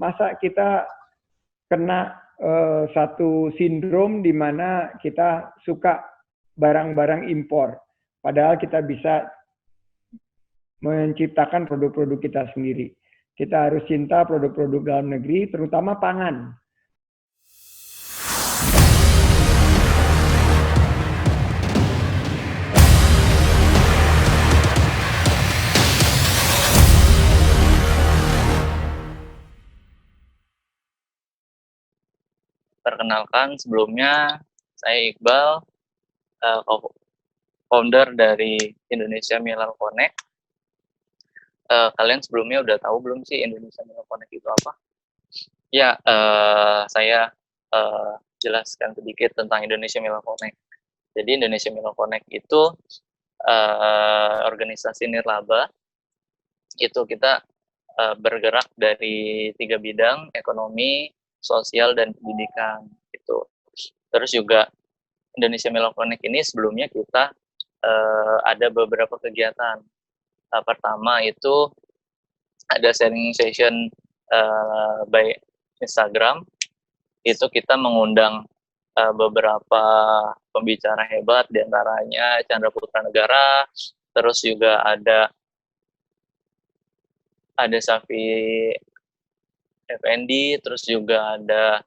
masa kita kena satu sindrom di mana kita suka barang-barang impor, padahal kita bisa menciptakan produk-produk kita sendiri. Kita harus cinta produk-produk dalam negeri, terutama pangan. Perkenalkan, sebelumnya saya Iqbal, founder dari Indonesia Milal Connect. Kalian sebelumnya udah tahu belum sih Indonesia Milal Connect itu apa? Ya, saya jelaskan sedikit tentang Indonesia Milal Connect. Jadi Indonesia Milal Connect itu organisasi nirlaba. Itu kita bergerak dari 3 bidang, ekonomi, sosial, dan pendidikan. Gitu. Terus juga Indonesia Milal Connect ini sebelumnya kita ada beberapa kegiatan. Pertama itu ada sharing session by Instagram. Itu kita mengundang beberapa pembicara hebat, diantaranya Chandra Putra Negara, terus juga ada Safi Effendi, terus juga ada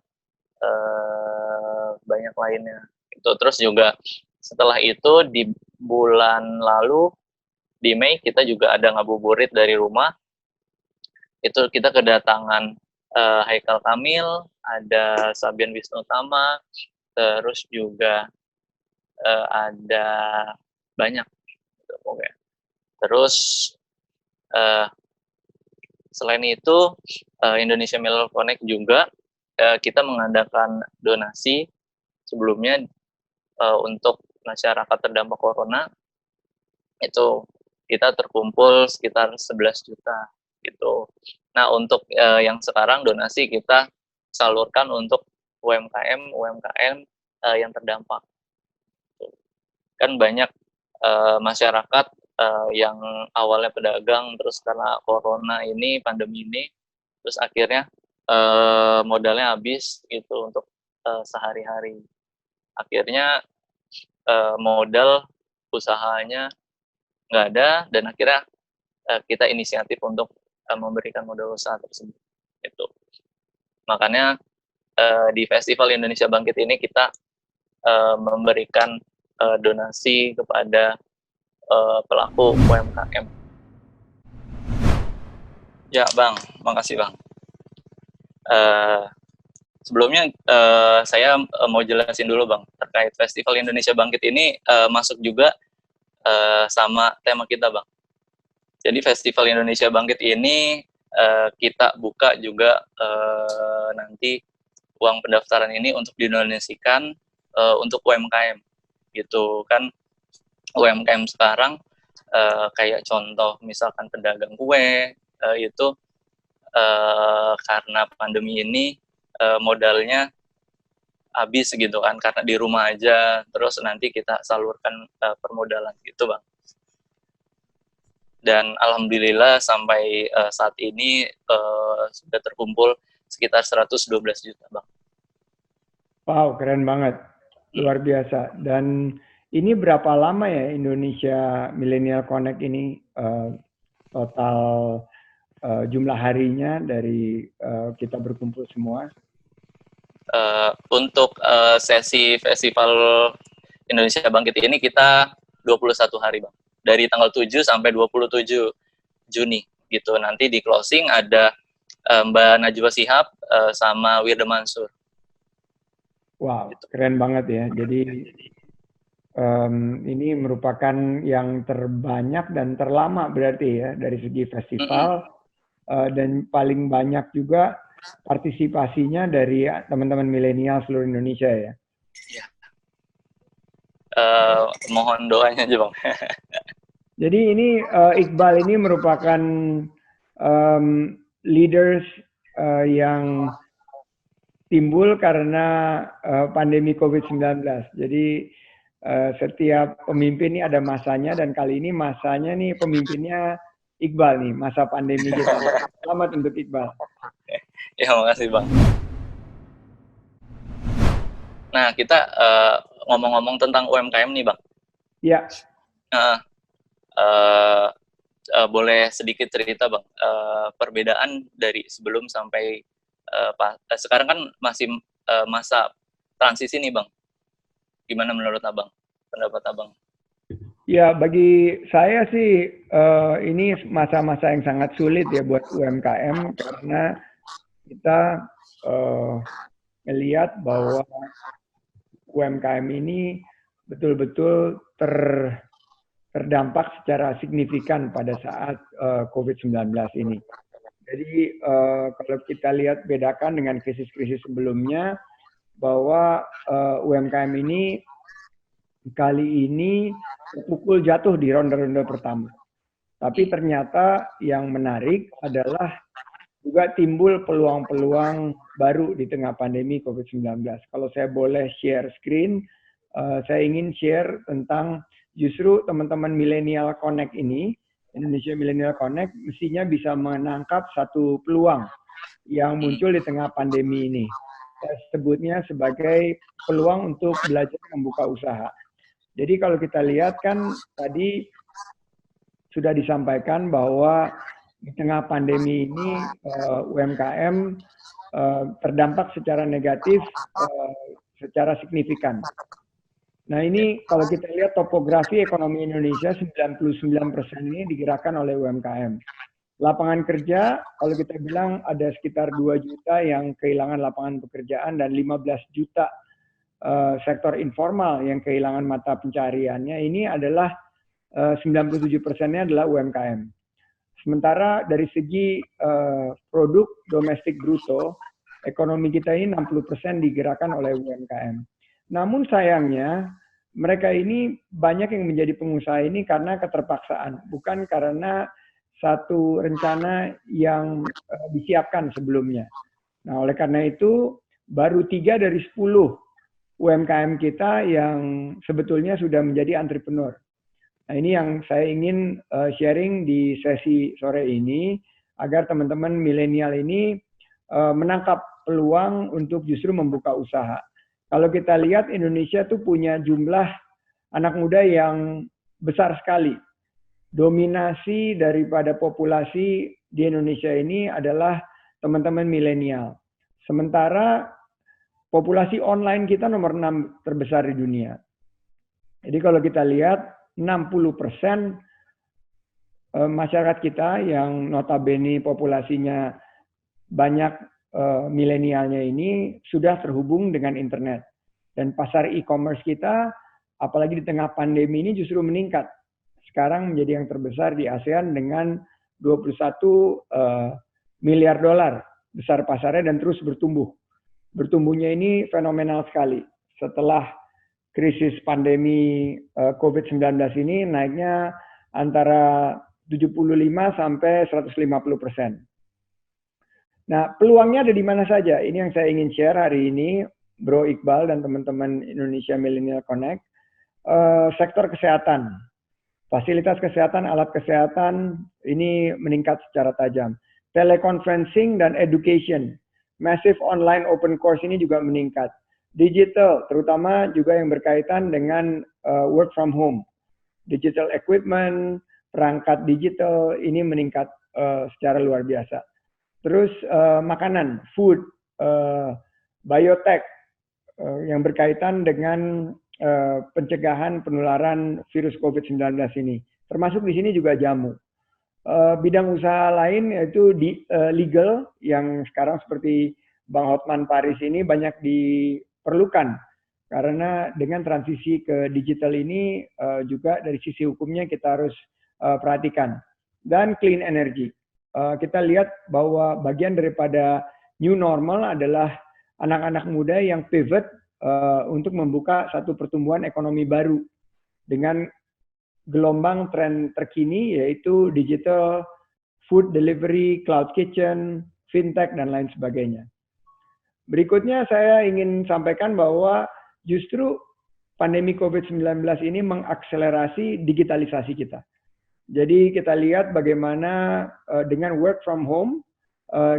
banyak lainnya. Itu terus juga setelah itu di bulan lalu di Mei kita juga ada ngabuburit dari rumah. Itu kita kedatangan Haikal Kamil, ada Sabian Wisnutama, terus juga ada banyak gitu, pokoknya. Terus selain itu Indonesia Milal Connect juga kita mengadakan donasi sebelumnya untuk masyarakat terdampak corona. Itu kita terkumpul sekitar 11 juta gitu. Nah, untuk yang sekarang donasi kita salurkan untuk UMKM yang terdampak. Kan banyak masyarakat yang awalnya pedagang, terus karena corona ini, pandemi ini, terus akhirnya modalnya habis gitu untuk sehari-hari. Akhirnya modal usahanya nggak ada, dan akhirnya kita inisiatif untuk memberikan modal usaha tersebut. Itu. Makanya di Festival Indonesia Bangkit ini kita memberikan donasi kepada pelaku UMKM. Ya Bang, makasih Bang. Sebelumnya saya mau jelasin dulu Bang, terkait Festival Indonesia Bangkit ini masuk juga sama tema kita Bang. Jadi Festival Indonesia Bangkit ini kita buka juga nanti uang pendaftaran ini untuk didonasikan untuk UMKM gitu kan. UMKM sekarang kayak contoh misalkan pedagang kue itu karena pandemi ini modalnya habis gitu kan, karena di rumah aja, terus nanti kita salurkan permodalan gitu Bang. Dan alhamdulillah sampai saat ini sudah terkumpul sekitar 112 juta Bang. Wow, keren banget, luar biasa. Dan ini berapa lama ya Indonesia Millennial Connect ini total jumlah harinya dari kita berkumpul semua? Untuk sesi Festival Indonesia Bangkit ini kita 21 hari Bang. Dari tanggal 7 sampai 27 Juni gitu. Nanti di closing ada Mbak Najwa Shihab sama Wirda Mansur. Wow, gitu. Keren banget ya. Jadi ini merupakan yang terbanyak dan terlama berarti ya dari segi festival. Dan paling banyak juga partisipasinya dari teman-teman milenial seluruh Indonesia ya. Ya. Mohon doanya aja Bang. Jadi ini Iqbal ini merupakan leaders yang timbul karena pandemi COVID-19. Jadi setiap pemimpin ini ada masanya, dan kali ini masanya nih pemimpinnya Iqbal nih, masa pandemi kita. Selamat untuk Iqbal. Ya, makasih Bang. Nah, kita ngomong-ngomong tentang UMKM nih Bang. Ya. Nah, boleh sedikit cerita Bang, perbedaan dari sebelum sampai sekarang kan masih masa transisi nih Bang. Gimana menurut Abang? Pendapat Abang? Ya, bagi saya sih ini masa-masa yang sangat sulit ya buat UMKM karena kita melihat bahwa UMKM ini betul-betul terdampak secara signifikan pada saat COVID-19 ini. Jadi kalau kita lihat bedakan dengan krisis-krisis sebelumnya, bahwa UMKM ini kali ini terpukul jatuh di ronde-ronde pertama. Tapi ternyata yang menarik adalah juga timbul peluang-peluang baru di tengah pandemi COVID-19. Kalau saya boleh share screen, saya ingin share tentang justru teman-teman Millennial Connect ini, Indonesia Millennial Connect, mestinya bisa menangkap satu peluang yang muncul di tengah pandemi ini. Saya sebutnya sebagai peluang untuk belajar membuka usaha. Jadi kalau kita lihat kan tadi sudah disampaikan bahwa di tengah pandemi ini UMKM terdampak secara negatif secara signifikan. Nah ini kalau kita lihat topografi ekonomi Indonesia 99% ini digerakkan oleh UMKM. Lapangan kerja kalau kita bilang ada sekitar 2 juta yang kehilangan lapangan pekerjaan dan 15 juta sektor informal yang kehilangan mata pencariannya, ini adalah 97%-nya adalah UMKM. Sementara dari segi produk domestik bruto, ekonomi kita ini 60% digerakkan oleh UMKM. Namun sayangnya, mereka ini banyak yang menjadi pengusaha ini karena keterpaksaan, bukan karena satu rencana yang disiapkan sebelumnya. Nah, oleh karena itu, baru 3 dari 10 UMKM kita yang sebetulnya sudah menjadi entrepreneur. Nah, ini yang saya ingin sharing di sesi sore ini, agar teman-teman milenial ini menangkap peluang untuk justru membuka usaha. Kalau kita lihat Indonesia tuh punya jumlah anak muda yang besar sekali. Dominasi daripada populasi di Indonesia ini adalah teman-teman milenial. Sementara populasi online kita nomor 6 terbesar di dunia. Jadi kalau kita lihat 60% masyarakat kita yang notabene populasinya banyak milenialnya ini sudah terhubung dengan internet. Dan pasar e-commerce kita apalagi di tengah pandemi ini justru meningkat. Sekarang menjadi yang terbesar di ASEAN dengan 21 miliar dolar besar pasarnya dan terus bertumbuh. Bertumbuhnya ini fenomenal sekali. Setelah krisis pandemi COVID-19 ini naiknya antara 75 sampai 150%. Nah, peluangnya ada di mana saja? Ini yang saya ingin share hari ini, Bro Iqbal dan teman-teman Indonesia Millennial Connect. Sektor kesehatan, fasilitas kesehatan, alat kesehatan ini meningkat secara tajam. Teleconferencing dan education, massive online open course ini juga meningkat. Digital, terutama juga yang berkaitan dengan work from home. Digital equipment, perangkat digital ini meningkat secara luar biasa. Terus makanan, food, biotech yang berkaitan dengan pencegahan penularan virus COVID-19 ini. Termasuk di sini juga jamu. Bidang usaha lain yaitu legal yang sekarang seperti Bang Hotman Paris ini banyak diperlukan. Karena dengan transisi ke digital ini juga dari sisi hukumnya kita harus perhatikan. Dan clean energy. Kita lihat bahwa bagian daripada new normal adalah anak-anak muda yang pivot untuk membuka satu pertumbuhan ekonomi baru dengan gelombang tren terkini yaitu digital, food delivery, cloud kitchen, fintech, dan lain sebagainya. Berikutnya saya ingin sampaikan bahwa justru pandemi COVID-19 ini mengakselerasi digitalisasi kita. Jadi kita lihat bagaimana dengan work from home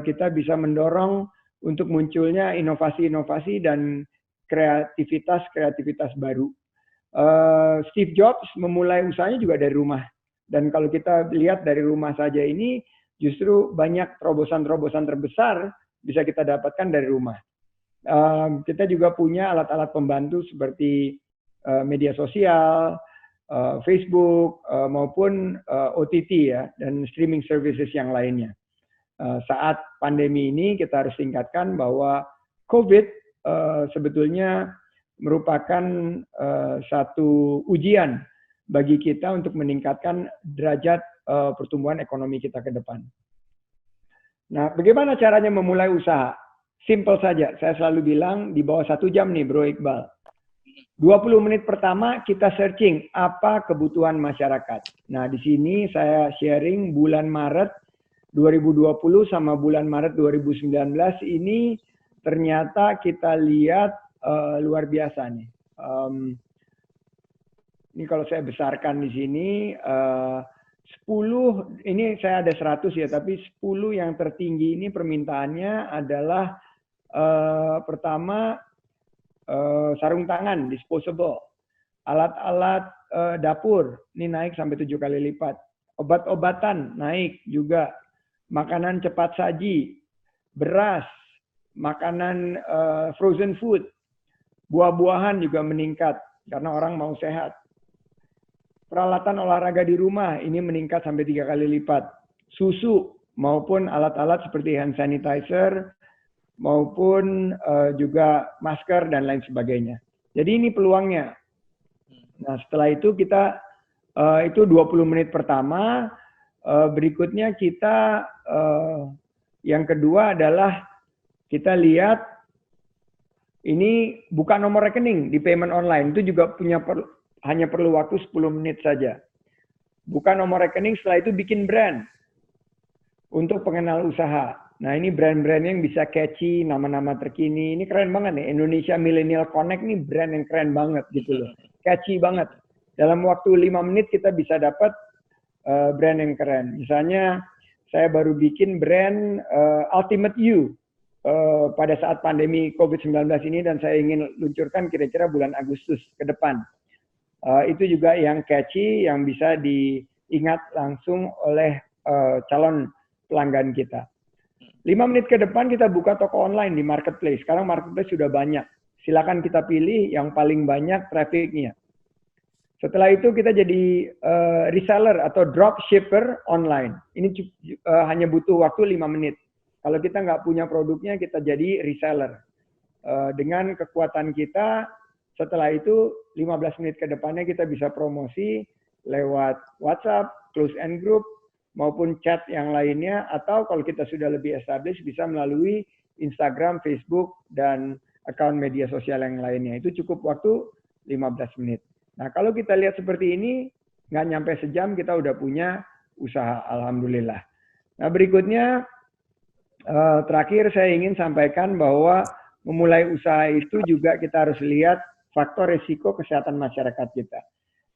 kita bisa mendorong untuk munculnya inovasi-inovasi dan kreativitas baru. Steve Jobs memulai usahanya juga dari rumah. Dan kalau kita lihat dari rumah saja ini, justru banyak terobosan-terobosan terbesar bisa kita dapatkan dari rumah. Kita juga punya alat-alat pembantu seperti media sosial, Facebook, maupun OTT ya, dan streaming services yang lainnya. Saat pandemi ini kita harus tingkatkan bahwa COVID sebetulnya merupakan satu ujian bagi kita untuk meningkatkan derajat pertumbuhan ekonomi kita ke depan. Nah, bagaimana caranya memulai usaha? Simple saja, saya selalu bilang di bawah 1 jam nih Bro Iqbal. 20 menit pertama kita searching apa kebutuhan masyarakat. Nah, di sini saya sharing bulan Maret 2020 sama bulan Maret 2019 ini ternyata kita lihat luar biasa nih. Ini kalau saya besarkan di sini 10, ini saya ada 100 ya, tapi 10 yang tertinggi ini permintaannya adalah pertama sarung tangan, disposable, alat-alat dapur, ini naik sampai 7 kali lipat, obat-obatan naik juga, makanan cepat saji, beras, makanan frozen food, buah-buahan juga meningkat karena orang mau sehat. Peralatan olahraga di rumah ini meningkat sampai 3 kali lipat. Susu maupun alat-alat seperti hand sanitizer maupun juga masker dan lain sebagainya. Jadi ini peluangnya. Nah, setelah itu kita itu 20 menit pertama, berikutnya kita yang kedua adalah kita lihat ini buka nomor rekening di payment online, itu juga hanya perlu waktu 10 menit saja. Buka nomor rekening, setelah itu bikin brand untuk pengenal usaha. Nah, ini brand-brand yang bisa catchy, nama-nama terkini. Ini keren banget nih, Indonesia Millennial Connect nih brand yang keren banget gitu loh. Catchy banget. Dalam waktu 5 menit kita bisa dapat brand yang keren. Misalnya, saya baru bikin brand Ultimate You pada saat pandemi COVID-19 ini dan saya ingin luncurkan kira-kira bulan Agustus ke depan. Itu juga yang catchy, yang bisa diingat langsung oleh calon pelanggan kita. 5 menit ke depan kita buka toko online di marketplace. Sekarang marketplace sudah banyak. Silakan kita pilih yang paling banyak trafficnya. Setelah itu kita jadi reseller atau dropshipper online. Ini hanya butuh waktu 5 menit. Kalau kita nggak punya produknya, kita jadi reseller. Dengan kekuatan kita, setelah itu 15 menit ke depannya kita bisa promosi lewat WhatsApp, close end group, maupun chat yang lainnya, atau kalau kita sudah lebih established bisa melalui Instagram, Facebook, dan account media sosial yang lainnya. Itu cukup waktu 15 menit. Nah, kalau kita lihat seperti ini, nggak nyampe sejam kita udah punya usaha, alhamdulillah. Nah, berikutnya, terakhir saya ingin sampaikan bahwa memulai usaha itu juga kita harus lihat faktor risiko kesehatan masyarakat kita.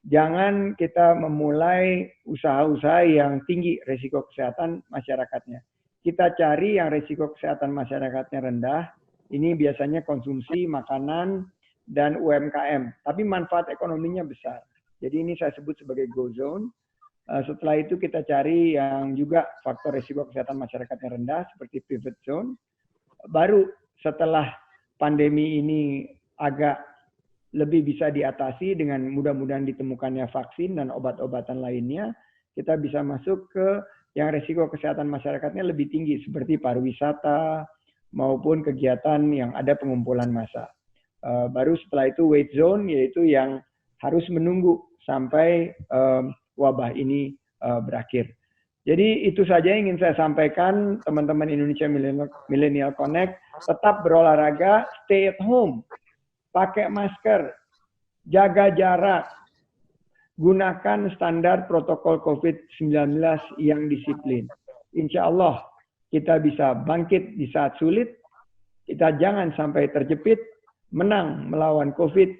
Jangan kita memulai usaha-usaha yang tinggi risiko kesehatan masyarakatnya. Kita cari yang risiko kesehatan masyarakatnya rendah. Ini biasanya konsumsi makanan dan UMKM. Tapi manfaat ekonominya besar. Jadi ini saya sebut sebagai go zone. Setelah itu kita cari yang juga faktor risiko kesehatan masyarakatnya rendah seperti pivot zone. Baru setelah pandemi ini agak lebih bisa diatasi dengan mudah-mudahan ditemukannya vaksin dan obat-obatan lainnya, kita bisa masuk ke yang risiko kesehatan masyarakatnya lebih tinggi seperti pariwisata maupun kegiatan yang ada pengumpulan massa. Baru setelah itu weight zone, yaitu yang harus menunggu sampai wabah ini berakhir. Jadi itu saja yang ingin saya sampaikan, teman-teman Indonesia Millennial Connect, tetap berolahraga, stay at home, pakai masker, jaga jarak, gunakan standar protokol COVID-19 yang disiplin. Insya Allah kita bisa bangkit di saat sulit, kita jangan sampai terjepit, menang melawan COVID,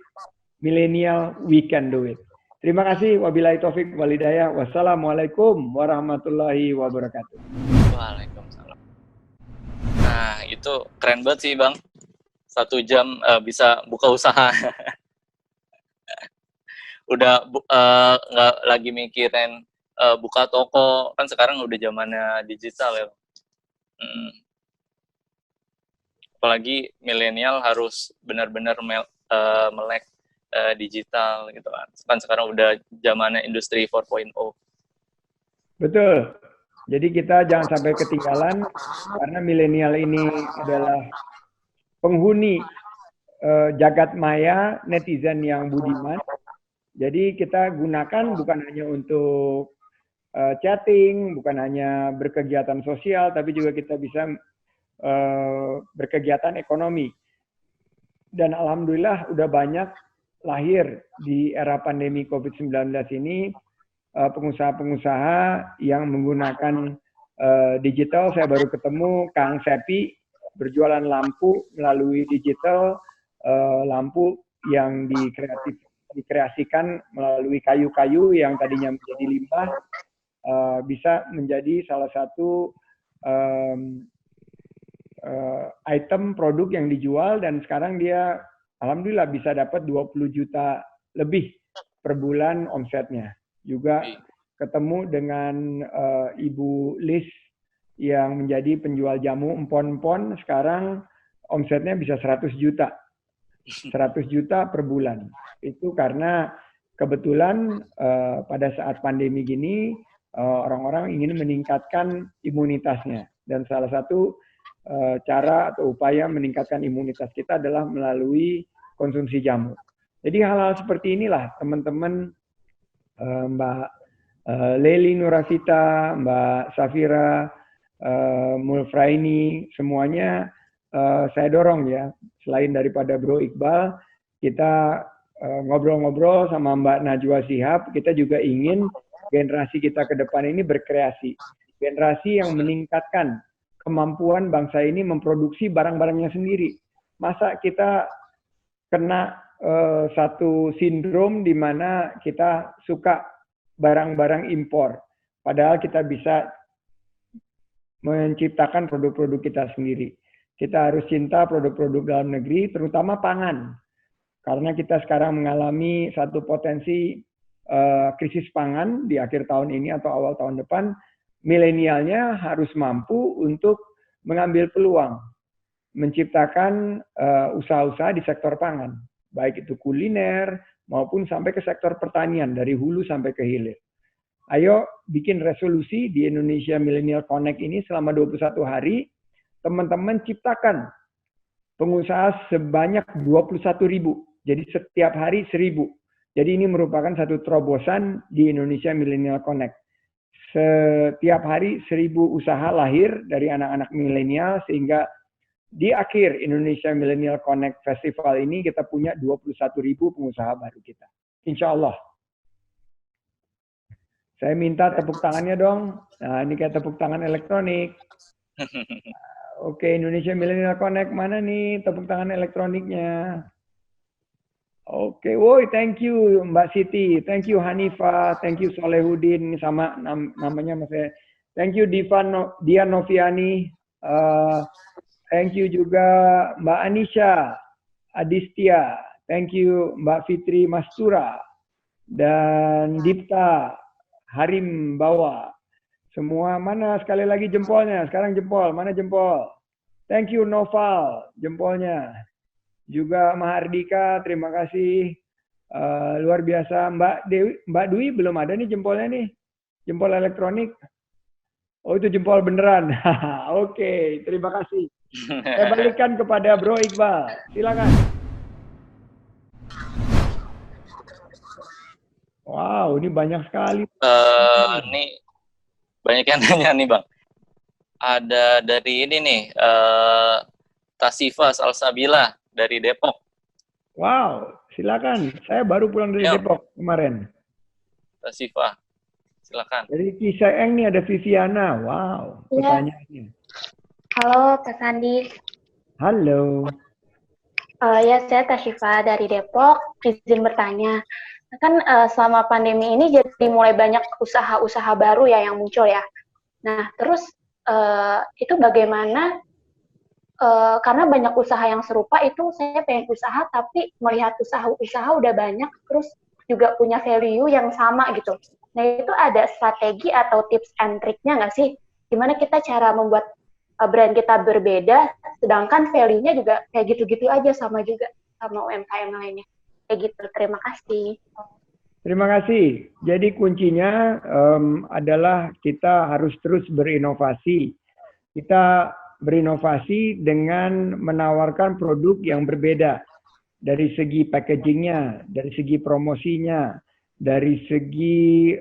milenial, we can do it. Terima kasih, wabillahi taufik walhidayah, wassalamualaikum warahmatullahi wabarakatuh. Waalaikumsalam. Nah, Nah, itu keren banget sih, Bang. 1 jam bisa buka usaha. Udah nggak lagi mikirin buka toko. Kan sekarang udah zamannya digital ya. Apalagi milenial harus benar-benar melek digital gitu kan. Kan sekarang udah zamannya industri 4.0. Betul. Jadi kita jangan sampai ketinggalan karena milenial ini adalah penghuni jagat maya netizen yang budiman. Jadi kita gunakan bukan hanya untuk chatting, bukan hanya berkegiatan sosial, tapi juga kita bisa berkegiatan ekonomi. Dan alhamdulillah udah banyak lahir di era pandemi COVID-19 ini pengusaha-pengusaha yang menggunakan digital. Saya baru ketemu Kang Sepi berjualan lampu melalui digital, lampu yang dikreasikan melalui kayu-kayu yang tadinya menjadi limbah bisa menjadi salah satu item produk yang dijual, dan sekarang dia alhamdulillah bisa dapat 20 juta lebih per bulan omsetnya. Juga ketemu dengan Ibu Lis yang menjadi penjual jamu empon-empon, sekarang omsetnya bisa 100 juta. 100 juta per bulan. Itu karena kebetulan pada saat pandemi gini orang-orang ingin meningkatkan imunitasnya, dan salah satu cara atau upaya meningkatkan imunitas kita adalah melalui konsumsi jamu. Jadi hal-hal seperti inilah teman-teman, Mbak Leli Nurafita, Mbak Safira, Mulfraini, semuanya saya dorong ya. Selain daripada Bro Iqbal, kita ngobrol-ngobrol sama Mbak Najwa Shihab, kita juga ingin generasi kita ke depan ini berkreasi. Generasi yang meningkatkan kemampuan bangsa ini memproduksi barang-barangnya sendiri. Masa kita kena satu sindrom di mana kita suka barang-barang impor, padahal kita bisa menciptakan produk-produk kita sendiri. Kita harus cinta produk-produk dalam negeri, terutama pangan. Karena kita sekarang mengalami satu potensi krisis pangan di akhir tahun ini atau awal tahun depan. Milenialnya harus mampu untuk mengambil peluang, menciptakan usaha-usaha di sektor pangan, baik itu kuliner maupun sampai ke sektor pertanian, dari hulu sampai ke hilir. Ayo bikin resolusi di Indonesia Millennial Connect ini selama 21 hari, teman-teman ciptakan pengusaha sebanyak 21.000. Jadi setiap hari 1.000. Jadi ini merupakan satu terobosan di Indonesia Millennial Connect. Setiap hari 1.000 usaha lahir dari anak-anak milenial, sehingga di akhir Indonesia Millennial Connect Festival ini kita punya 21.000 pengusaha baru kita. Insya Allah. Saya minta tepuk tangannya dong. Nah, ini kayak tepuk tangan elektronik. Oke, Indonesia Millennial Connect, mana nih tepuk tangan elektroniknya? Oke, woi, thank you Mbak Siti, thank you Hanifa, thank you Solehudin, sama namanya Mas. Thank you Dian Noviani, thank you juga Mbak Anisha Adistia, thank you Mbak Fitri Mastura, dan Dipta Harim Bawa. Semua mana sekali lagi jempolnya, sekarang jempol, mana jempol? Thank you Noval, jempolnya. Juga Mahardika, terima kasih. Luar biasa. Mbak Dwi belum ada nih jempolnya nih. Jempol elektronik. Oh, itu jempol beneran. Oke, terima kasih. Saya balikan kepada Bro Iqbal. Silakan. Wow, ini banyak sekali. Ini banyak yang nanya nih, Bang. Ada dari ini nih, Tasifa Salsabila dari Depok. Wow, silakan. Saya baru pulang dari Depok kemarin. Tasifa, silakan. Dari Ciseeng nih ada Viviana. Wow, pertanyaannya. Halo, Kak Sandi. Halo. Ya, saya Tashifa dari Depok. Izin bertanya. Kan selama pandemi ini jadi mulai banyak usaha-usaha baru ya yang muncul ya. Nah, terus itu bagaimana karena banyak usaha yang serupa itu saya pengen usaha tapi melihat usaha udah banyak terus juga punya value yang sama gitu. Nah itu ada strategi atau tips and triknya nggak sih? Gimana kita cara membuat brand kita berbeda, sedangkan value-nya juga kayak gitu-gitu aja sama juga sama UMKM lainnya. Kayak gitu. Terima kasih. Terima kasih. Jadi kuncinya adalah kita harus terus berinovasi. Kita berinovasi dengan menawarkan produk yang berbeda dari segi packagingnya, dari segi promosinya, dari segi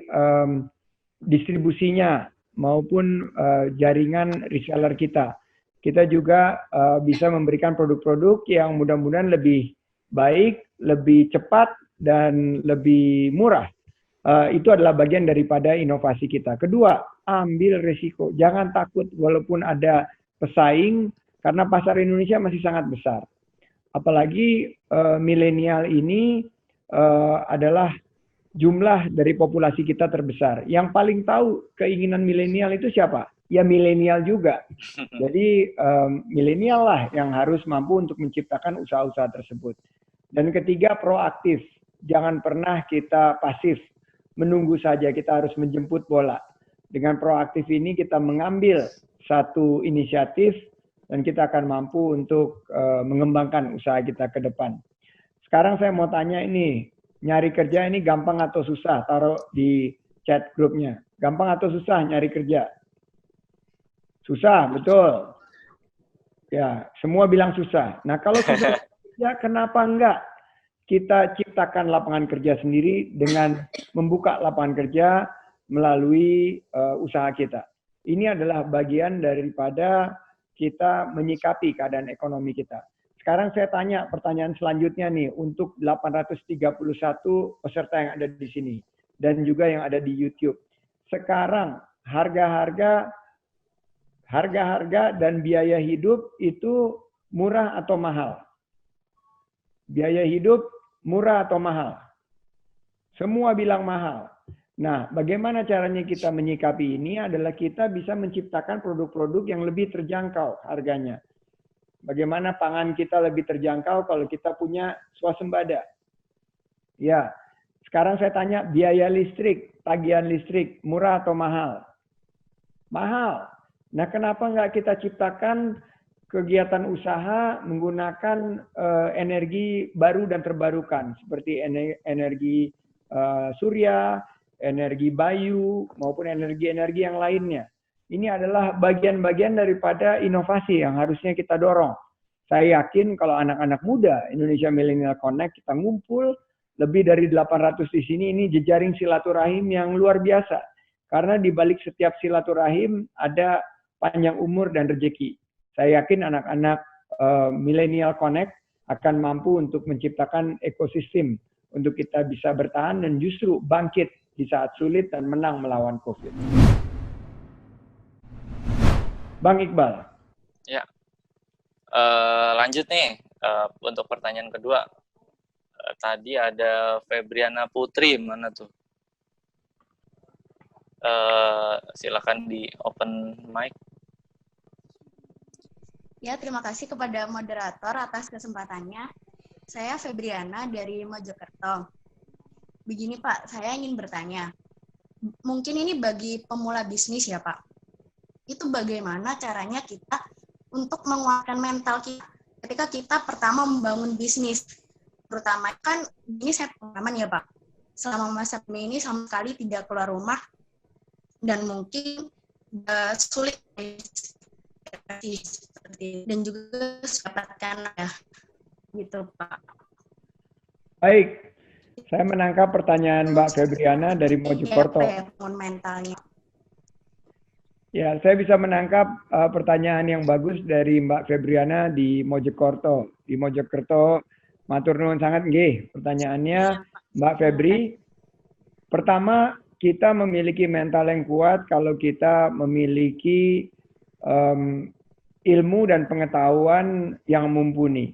distribusinya maupun jaringan reseller kita. Kita juga bisa memberikan produk-produk yang mudah-mudahan lebih baik, lebih cepat, dan lebih murah. Itu adalah bagian daripada inovasi kita. Kedua, ambil risiko. Jangan takut walaupun ada pesaing, karena pasar Indonesia masih sangat besar. Apalagi milenial ini adalah jumlah dari populasi kita terbesar. Yang paling tahu keinginan milenial itu siapa? Ya milenial juga. Jadi milenial lah yang harus mampu untuk menciptakan usaha-usaha tersebut. Dan ketiga, proaktif. Jangan pernah kita pasif, menunggu saja, kita harus menjemput bola. Dengan proaktif ini kita mengambil satu inisiatif dan kita akan mampu untuk mengembangkan usaha kita ke depan. Sekarang saya mau tanya ini, nyari kerja ini gampang atau susah? Taruh di chat grupnya. Gampang atau susah nyari kerja? Susah, betul. Ya, semua bilang susah. Nah, kalau susah, ya kenapa enggak kita ciptakan lapangan kerja sendiri dengan membuka lapangan kerja melalui usaha kita. Ini adalah bagian daripada kita menyikapi keadaan ekonomi kita. Sekarang saya tanya pertanyaan selanjutnya nih untuk 831 peserta yang ada di sini dan juga yang ada di YouTube. Sekarang harga-harga dan biaya hidup itu murah atau mahal? Biaya hidup murah atau mahal? Semua bilang mahal. Nah, bagaimana caranya kita menyikapi ini adalah kita bisa menciptakan produk-produk yang lebih terjangkau harganya. Bagaimana pangan kita lebih terjangkau kalau kita punya swasembada? Ya, sekarang saya tanya biaya listrik, tagihan listrik, murah atau mahal? Mahal. Nah, kenapa nggak kita ciptakan kegiatan usaha menggunakan energi baru dan terbarukan seperti energi surya, energi bayu, maupun energi-energi yang lainnya. Ini adalah bagian-bagian daripada inovasi yang harusnya kita dorong. Saya yakin kalau anak-anak muda Indonesia Millennial Connect kita ngumpul lebih dari 800 di sini, ini jejaring silaturahim yang luar biasa. Karena di balik setiap silaturahim ada panjang umur dan rezeki. Saya yakin anak-anak Millennial Connect akan mampu untuk menciptakan ekosistem untuk kita bisa bertahan dan justru bangkit di saat sulit dan menang melawan COVID. Bang Iqbal. Ya, lanjut nih untuk pertanyaan kedua. Tadi ada Febriana Putri, mana tuh? Silakan di open mic. Ya, terima kasih kepada moderator atas kesempatannya. Saya Febriana dari Mojokerto. Begini Pak, saya ingin bertanya. Mungkin ini bagi pemula bisnis ya Pak. Itu bagaimana caranya kita untuk menguatkan mental kita ketika kita pertama membangun bisnis. Terutama kan ini saya pengalaman ya Pak. Selama masa pandemi ini sama sekali tidak keluar rumah dan mungkin sulit dan juga dapatkan ya gitu Pak. Baik, saya menangkap pertanyaan Mbak Febriana dari Mojokerto. Mentalnya. Ya, saya bisa menangkap pertanyaan yang bagus dari Mbak Febriana di Mojokerto. Di Mojokerto, matur nuwun sangat nggih. Pertanyaannya Mbak Febri, pertama kita memiliki mental yang kuat kalau kita memiliki ilmu dan pengetahuan yang mumpuni.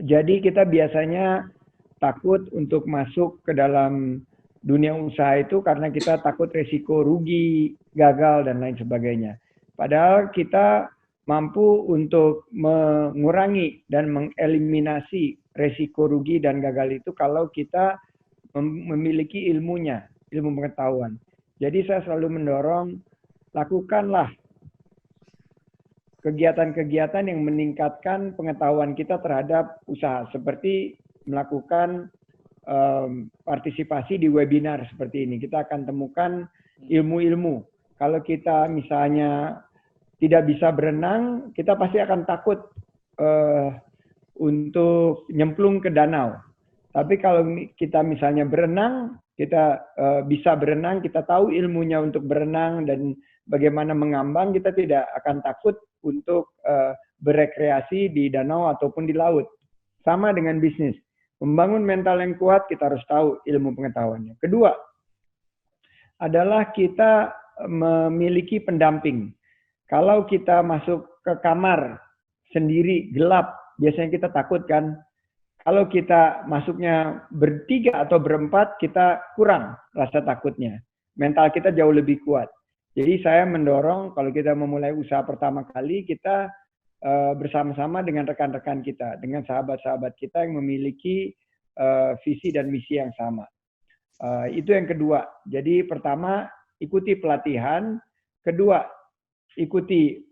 Jadi kita biasanya takut untuk masuk ke dalam dunia usaha itu karena kita takut resiko rugi, gagal, dan lain sebagainya. Padahal kita mampu untuk mengurangi dan mengeliminasi resiko rugi dan gagal itu kalau kita memiliki ilmunya, ilmu pengetahuan. Jadi saya selalu mendorong, lakukanlah kegiatan-kegiatan yang meningkatkan pengetahuan kita terhadap usaha, seperti melakukan partisipasi di webinar seperti ini. Kita akan temukan ilmu-ilmu. Kalau kita misalnya tidak bisa berenang, kita pasti akan takut untuk nyemplung ke danau. Tapi kalau kita misalnya berenang, kita bisa berenang, kita tahu ilmunya untuk berenang dan bagaimana mengambang, kita tidak akan takut untuk berekreasi di danau ataupun di laut. Sama dengan bisnis. Membangun mental yang kuat, kita harus tahu ilmu pengetahuannya. Kedua, adalah kita memiliki pendamping. Kalau kita masuk ke kamar sendiri, gelap, biasanya kita takut kan? Kalau kita masuknya bertiga atau berempat, kita kurang rasa takutnya. Mental kita jauh lebih kuat. Jadi saya mendorong kalau kita memulai usaha pertama kali, kita bersama-sama dengan rekan-rekan kita, dengan sahabat-sahabat kita yang memiliki visi dan misi yang sama. Itu yang kedua. Jadi pertama, ikuti pelatihan. Kedua, ikuti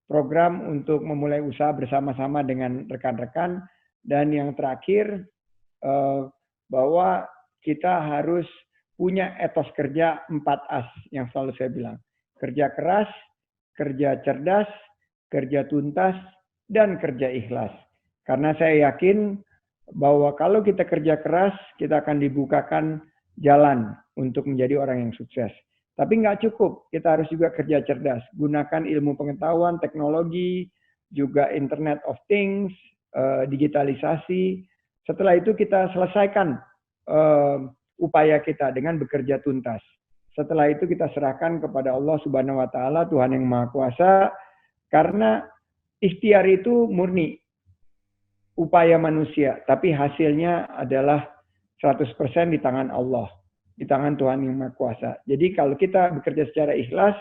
program untuk memulai usaha bersama-sama dengan rekan-rekan. Dan yang terakhir, bahwa kita harus punya etos kerja 4As yang selalu saya bilang. Kerja keras, kerja cerdas, kerja tuntas, dan kerja ikhlas. Karena saya yakin bahwa kalau kita kerja keras, kita akan dibukakan jalan untuk menjadi orang yang sukses. Tapi nggak cukup, kita harus juga kerja cerdas. Gunakan ilmu pengetahuan, teknologi, juga Internet of Things, digitalisasi. Setelah itu kita selesaikan upaya kita dengan bekerja tuntas. Setelah itu kita serahkan kepada Allah Subhanahu wa taala, Tuhan yang Maha Kuasa, karena ikhtiar itu murni upaya manusia, tapi hasilnya adalah 100% di tangan Allah, di tangan Tuhan yang Maha Kuasa. Jadi kalau kita bekerja secara ikhlas,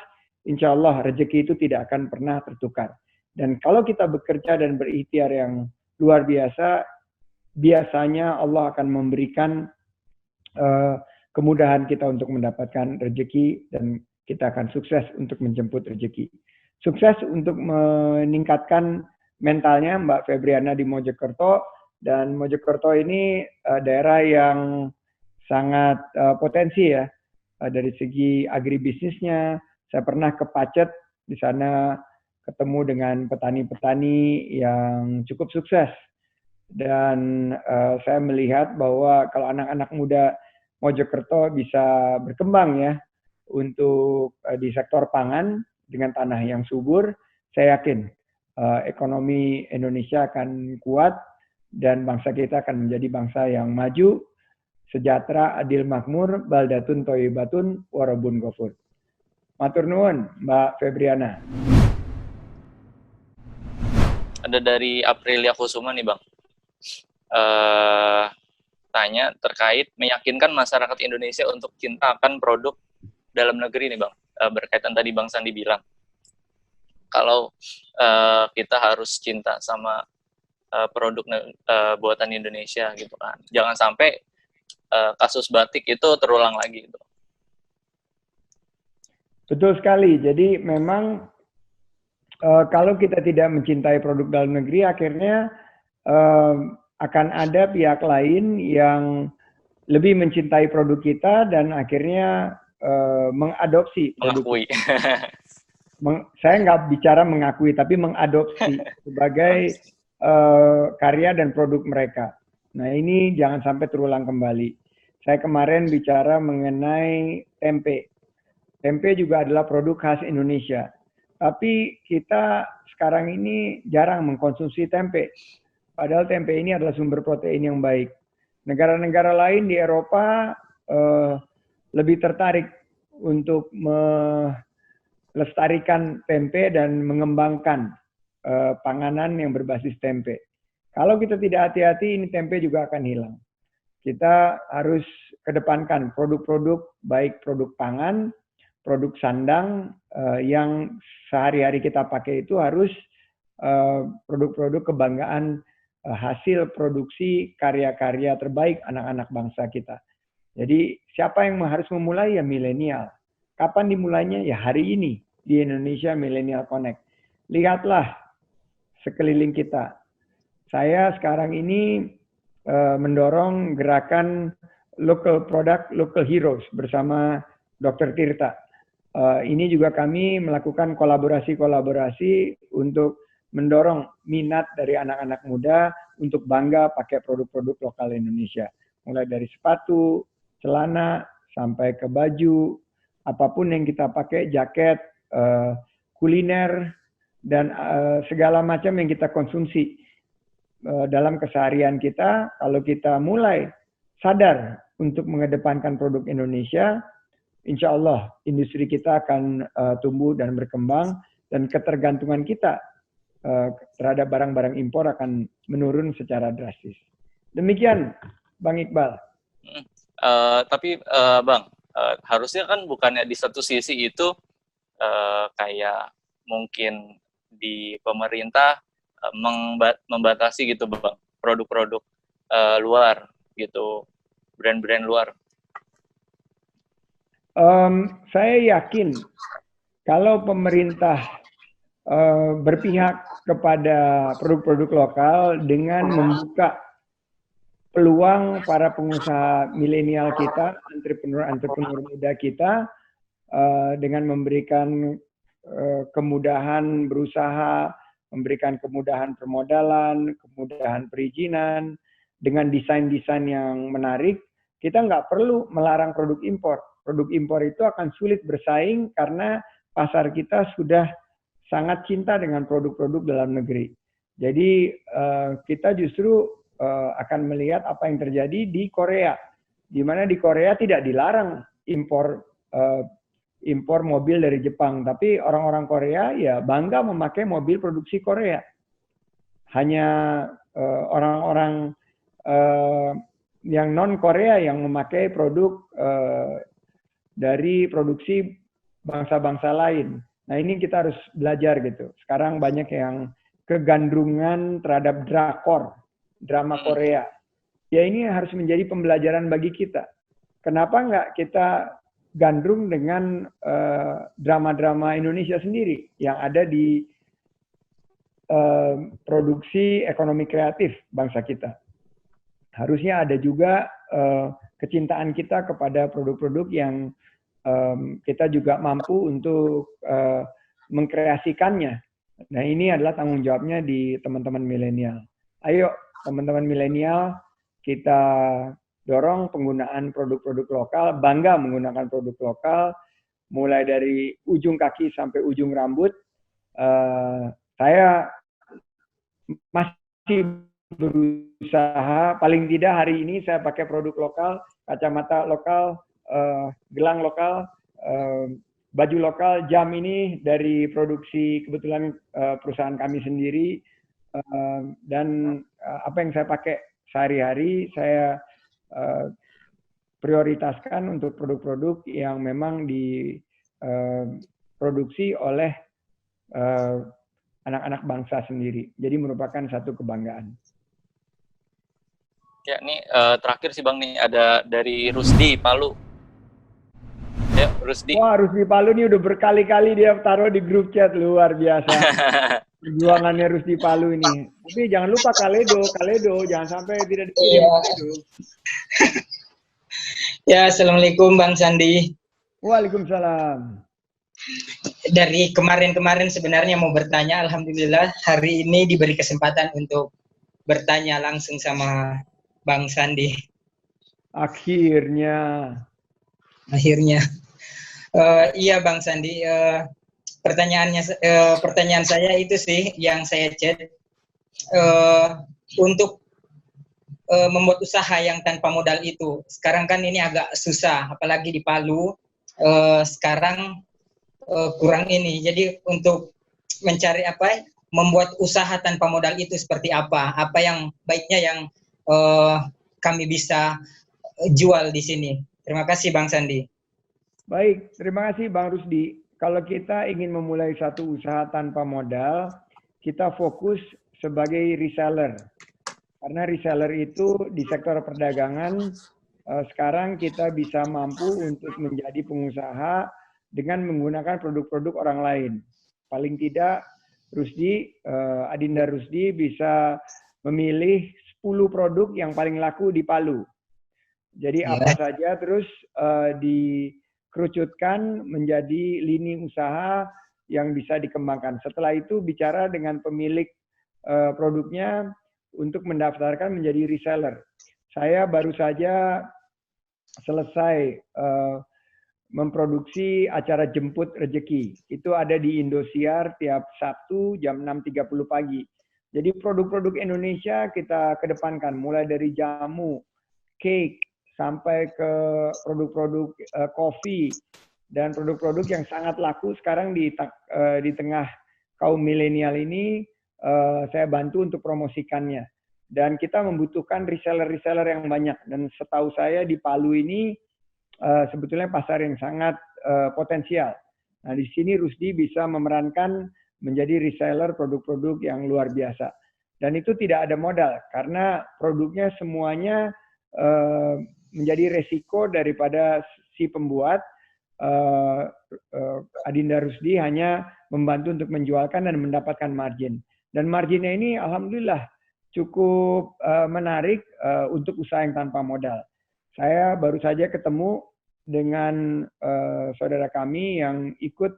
insya Allah rezeki itu tidak akan pernah tertukar. Dan kalau kita bekerja dan berikhtiar yang luar biasa, biasanya Allah akan memberikan kemudahan kita untuk mendapatkan rezeki dan kita akan sukses untuk menjemput rezeki. Sukses untuk meningkatkan mentalnya Mbak Febriana di Mojokerto, dan Mojokerto ini daerah yang sangat potensi ya dari segi agribisnisnya. Saya pernah ke Pacet, di sana ketemu dengan petani-petani yang cukup sukses. Dan saya melihat bahwa kalau anak-anak muda Mojokerto bisa berkembang ya untuk di sektor pangan dengan tanah yang subur, saya yakin ekonomi Indonesia akan kuat dan bangsa kita akan menjadi bangsa yang maju, sejahtera, adil, makmur, baldatun, toyibatun, warabun ghafur. Matur nuwun, Mbak Febriana. Ada dari Aprilia Kusuma nih Bang. Tanya terkait meyakinkan masyarakat Indonesia untuk cinta akan produk dalam negeri nih Bang. Berkaitan tadi Bang Sandi bilang, kalau kita harus cinta sama produk buatan Indonesia gitu kan. Jangan sampai kasus batik itu terulang lagi gitu. Betul sekali. Jadi memang kalau kita tidak mencintai produk dalam negeri, akhirnya akan ada pihak lain yang lebih mencintai produk kita dan akhirnya mengadopsi produk. Mengakui. Saya nggak bicara mengakui, tapi mengadopsi sebagai karya dan produk mereka. Nah ini jangan sampai terulang kembali. Saya kemarin bicara mengenai tempe. Tempe juga adalah produk khas Indonesia. Tapi kita sekarang ini jarang mengkonsumsi tempe. Padahal tempe ini adalah sumber protein yang baik. Negara-negara lain di Eropa lebih tertarik untuk melestarikan tempe dan mengembangkan panganan yang berbasis tempe. Kalau kita tidak hati-hati, ini tempe juga akan hilang. Kita harus kedepankan produk-produk, baik produk pangan produk sandang yang sehari-hari kita pakai itu harus produk-produk kebanggaan hasil produksi karya-karya terbaik anak-anak bangsa kita. Jadi siapa yang harus memulai? Ya milenial. Kapan dimulainya? Ya hari ini di Indonesia Millennial Connect. Lihatlah sekeliling kita. Saya sekarang ini mendorong gerakan local product, local heroes bersama Dr. Tirta. Ini juga kami melakukan kolaborasi-kolaborasi untuk mendorong minat dari anak-anak muda untuk bangga pakai produk-produk lokal Indonesia. Mulai dari sepatu, celana, sampai ke baju, apapun yang kita pakai, jaket, kuliner, dan segala macam yang kita konsumsi dalam keseharian kita. Kalau kita mulai sadar untuk mengedepankan produk Indonesia, insya Allah industri kita akan tumbuh dan berkembang, dan ketergantungan kita terhadap barang-barang impor akan menurun secara drastis. Demikian, Bang Iqbal. Tapi Bang, harusnya kan bukannya di satu sisi itu kayak mungkin di pemerintah membatasi gitu Bang, produk-produk luar gitu, brand-brand luar. Saya yakin kalau pemerintah berpihak kepada produk-produk lokal dengan membuka peluang para pengusaha milenial kita, entrepreneur muda kita, dengan memberikan kemudahan berusaha, memberikan kemudahan permodalan, kemudahan perizinan, dengan desain-desain yang menarik, kita nggak perlu melarang produk impor. Produk impor itu akan sulit bersaing karena pasar kita sudah sangat cinta dengan produk-produk dalam negeri. Jadi kita justru akan melihat apa yang terjadi di Korea, di mana di Korea tidak dilarang impor mobil dari Jepang, tapi orang-orang Korea ya bangga memakai mobil produksi Korea. Hanya orang-orang yang non Korea yang memakai produk dari produksi bangsa-bangsa lain. Nah ini kita harus belajar gitu. Sekarang banyak yang kegandrungan terhadap drama Korea. Ya ini harus menjadi pembelajaran bagi kita. Kenapa nggak kita gandrung dengan drama-drama Indonesia sendiri yang ada di produksi ekonomi kreatif bangsa kita. Harusnya ada juga kecintaan kita kepada produk-produk yang kita juga mampu untuk mengkreasikannya. Nah ini adalah tanggung jawabnya di teman-teman milenial. Ayo teman-teman milenial, kita dorong penggunaan produk-produk lokal, bangga menggunakan produk lokal, mulai dari ujung kaki sampai ujung rambut. Saya masih berusaha, paling tidak hari ini saya pakai produk lokal, kacamata lokal, gelang lokal, baju lokal, jam ini dari produksi kebetulan perusahaan kami sendiri, dan apa yang saya pakai sehari-hari saya prioritaskan untuk produk-produk yang memang diproduksi oleh anak-anak bangsa sendiri. Jadi merupakan satu kebanggaan. Ya, ini terakhir sih Bang nih ada dari Rusdi Palu. Ya, Rusdi. Wah, Rusdi Palu nih udah berkali-kali dia taruh di grup chat, luar biasa. Perjuangannya Rusdi Palu ini. Tapi jangan lupa Kaledo, jangan sampai tidak dikirim Kaledo. Ya, Assalamualaikum Bang Sandi. Waalaikumsalam. Dari kemarin-kemarin sebenarnya mau bertanya, alhamdulillah hari ini diberi kesempatan untuk bertanya langsung sama Bang Sandi. Akhirnya. Iya Bang Sandi, pertanyaan saya itu sih yang saya chat untuk membuat usaha yang tanpa modal itu. Sekarang kan ini agak susah, apalagi di Palu. Sekarang kurang ini. Jadi untuk mencari membuat usaha tanpa modal itu seperti apa? Apa yang baiknya yang kami bisa jual di sini? Terima kasih Bang Sandi. Baik, terima kasih Bang Rusdi. Kalau kita ingin memulai satu usaha tanpa modal, kita fokus sebagai reseller. Karena reseller itu di sektor perdagangan, sekarang kita bisa mampu untuk menjadi pengusaha dengan menggunakan produk-produk orang lain. Paling tidak, Rusdi, Adinda Rusdi bisa memilih 10 produk yang paling laku di Palu. Jadi apa saja terus dikerucutkan menjadi lini usaha yang bisa dikembangkan. Setelah itu bicara dengan pemilik produknya untuk mendaftarkan menjadi reseller. Saya baru saja selesai memproduksi acara Jemput Rezeki. Itu ada di Indosiar tiap Sabtu jam 6.30 pagi. Jadi produk-produk Indonesia kita kedepankan, mulai dari jamu, cake, sampai ke produk-produk kopi, dan produk-produk yang sangat laku sekarang di tengah kaum milenial ini, saya bantu untuk promosikannya. Dan kita membutuhkan reseller-reseller yang banyak. Dan setahu saya di Palu ini sebetulnya pasar yang sangat potensial. Nah, di sini Rusdi bisa memerankan menjadi reseller produk-produk yang luar biasa. Dan itu tidak ada modal, karena produknya semuanya menjadi resiko daripada si pembuat. Adinda Rusdi hanya membantu untuk menjualkan dan mendapatkan margin. Dan marginnya ini alhamdulillah cukup menarik untuk usaha yang tanpa modal. Saya baru saja ketemu dengan saudara kami yang ikut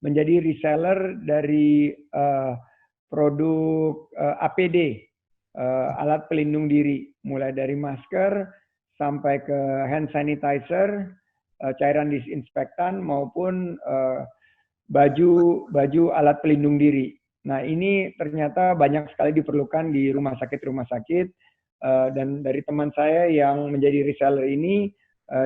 menjadi reseller dari produk APD, alat pelindung diri, mulai dari masker sampai ke hand sanitizer, cairan disinfektan maupun baju alat pelindung diri. Nah, ini ternyata banyak sekali diperlukan di rumah sakit, dan dari teman saya yang menjadi reseller ini,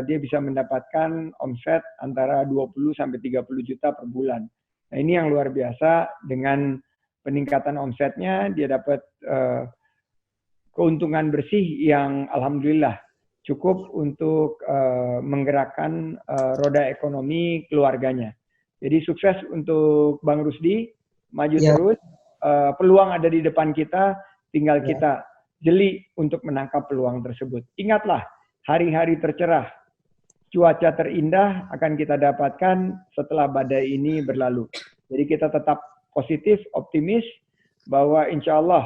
dia bisa mendapatkan omset antara 20 sampai 30 juta per bulan. Nah, ini yang luar biasa. Dengan peningkatan omsetnya, dia dapat keuntungan bersih yang alhamdulillah cukup untuk menggerakkan roda ekonomi keluarganya. Jadi sukses untuk Bang Rusdi, maju terus. Peluang ada di depan kita, tinggal kita jeli untuk menangkap peluang tersebut. Ingatlah, hari-hari tercerah, cuaca terindah akan kita dapatkan setelah badai ini berlalu. Jadi kita tetap positif, optimis, bahwa insya Allah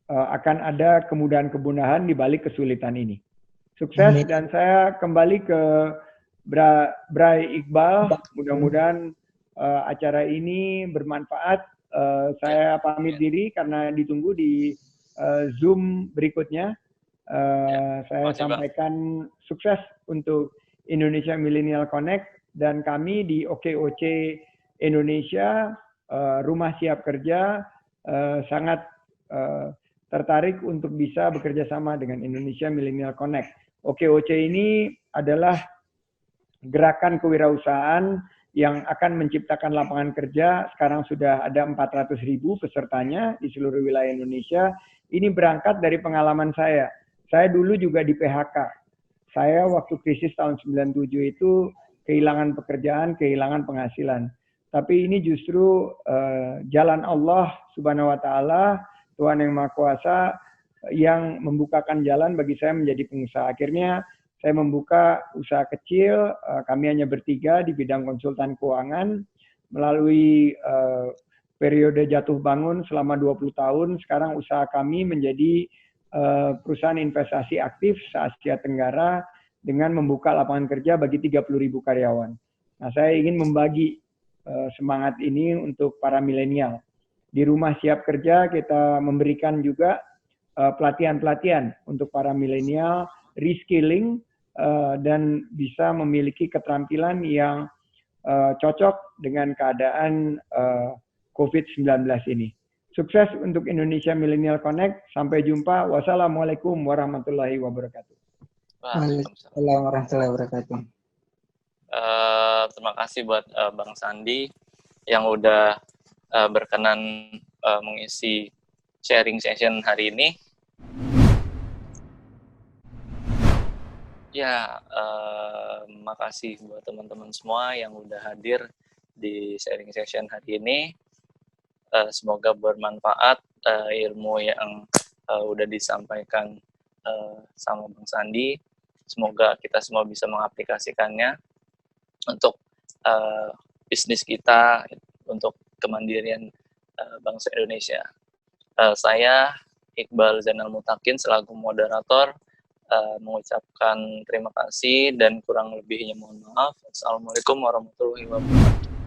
akan ada kemudahan-kemudahan di balik kesulitan ini. Sukses. Amin. Dan saya kembali ke Bray Iqbal, mudah-mudahan acara ini bermanfaat. Saya pamit diri karena ditunggu di Zoom berikutnya. Saya sampaikan sukses untuk Indonesia Millennial Connect, dan kami di OKOC Indonesia, Rumah Siap Kerja, sangat tertarik untuk bisa bekerja sama dengan Indonesia Millennial Connect. OKOC ini adalah gerakan kewirausahaan yang akan menciptakan lapangan kerja. Sekarang sudah ada 400.000 pesertanya di seluruh wilayah Indonesia. Ini berangkat dari pengalaman saya. Saya dulu juga di PHK. Saya waktu krisis tahun 97 itu kehilangan pekerjaan, kehilangan penghasilan. Tapi ini justru jalan Allah Subhanahu wa Ta'ala, Tuhan yang Maha Kuasa, yang membukakan jalan bagi saya menjadi pengusaha. Akhirnya saya membuka usaha kecil, kami hanya bertiga di bidang konsultan keuangan. Melalui periode jatuh bangun selama 20 tahun, sekarang usaha kami menjadi perusahaan investasi aktif se-Asia Tenggara dengan membuka lapangan kerja bagi 30.000 karyawan. Nah, saya ingin membagi semangat ini untuk para milenial. Di Rumah Siap Kerja kita memberikan juga pelatihan-pelatihan untuk para milenial, reskilling, dan bisa memiliki keterampilan yang cocok dengan keadaan COVID-19 ini. Sukses untuk Indonesia Millennial Connect. Sampai jumpa. Wassalamualaikum warahmatullahi wabarakatuh. Waalaikumsalam warahmatullahi wabarakatuh. Terima kasih buat Bang Sandi yang udah berkenan mengisi sharing session hari ini. Ya, makasih buat teman-teman semua yang udah hadir di sharing session hari ini. Semoga bermanfaat ilmu yang udah disampaikan sama Bang Sandi. Semoga kita semua bisa mengaplikasikannya untuk bisnis kita, untuk kemandirian bangsa Indonesia. Saya Iqbal Zainal Mutakin selaku moderator mengucapkan terima kasih dan kurang lebihnya mohon maaf. Assalamualaikum warahmatullahi wabarakatuh.